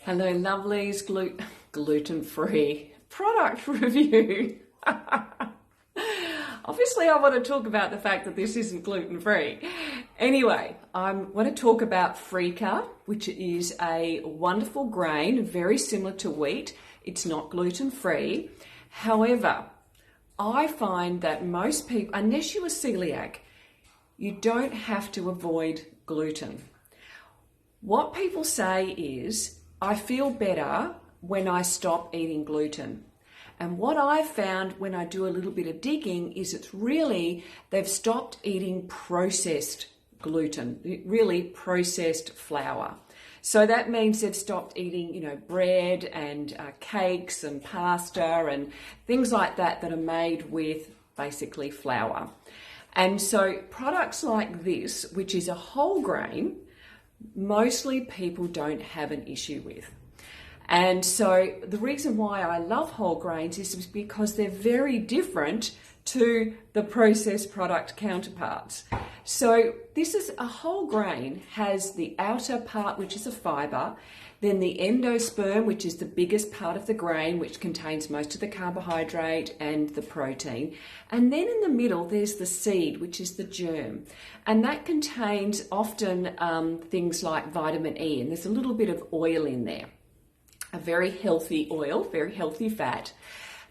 Hello, lovelies. Gluten-free product review. Obviously, I want to talk about the fact that this isn't gluten-free. Anyway, I want to talk about Freekah, which is a wonderful grain, very similar to wheat. It's not gluten-free. However, I find that most people, unless you're a celiac, you don't have to avoid gluten. What people say is, I feel better when I stop eating gluten. And what I've found when I do a little bit of digging is it's really, they've stopped eating processed gluten, really processed flour. So that means they've stopped eating, bread and cakes and pasta and things like that that are made with basically flour. And so products like this, which is a whole grain, mostly people don't have an issue with. And so the reason why I love whole grains is because they're very different to the processed product counterparts. So this is a whole grain, has the outer part, which is a fiber, then the endosperm, which is the biggest part of the grain, which contains most of the carbohydrate and the protein. And then in the middle, there's the seed, which is the germ. And that contains often things like vitamin E, and there's a little bit of oil in there. A very healthy oil, very healthy fat.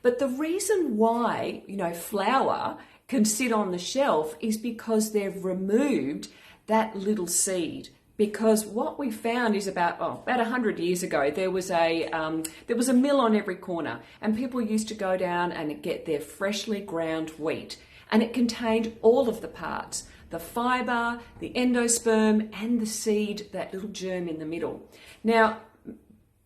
But the reason why, flour can sit on the shelf is because they've removed that little seed. Because what we found is about 100 years ago, there was a mill on every corner, and people used to go down and get their freshly ground wheat, and it contained all of the parts: the fiber, the endosperm, and the seed, that little germ in the middle. Now,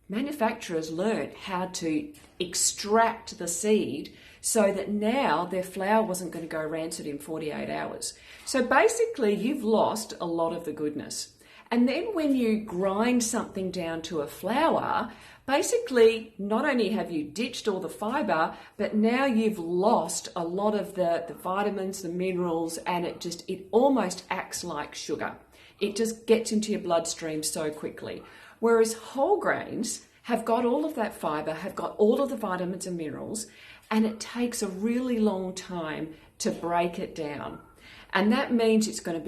manufacturers learned how to extract the seed so that now their flour wasn't going to go rancid in 48 hours. So basically, you've lost a lot of the goodness. And then when you grind something down to a flour, basically not only have you ditched all the fiber, but now you've lost a lot of the vitamins, the minerals, and it almost acts like sugar. It just gets into your bloodstream so quickly. Whereas whole grains have got all of that fiber, have got all of the vitamins and minerals, and it takes a really long time to break it down. And that means you're going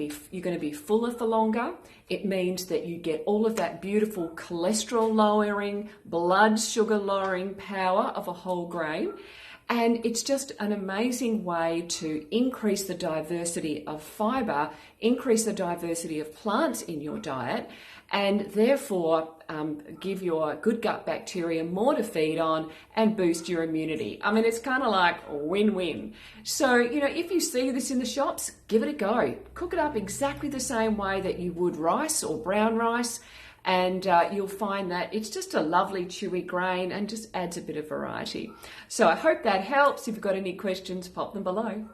to be fuller for longer. It means that you get all of that beautiful cholesterol lowering, blood sugar lowering power of a whole grain. And it's just an amazing way to increase the diversity of fiber, increase the diversity of plants in your diet, and therefore give your good gut bacteria more to feed on and boost your immunity. I mean, it's kind of like win-win. So, if you see this in the shops, give it a go. Cook it up exactly the same way that you would rice or brown rice, and you'll find that it's just a lovely chewy grain and just adds a bit of variety. So I hope that helps. If you've got any questions, pop them below.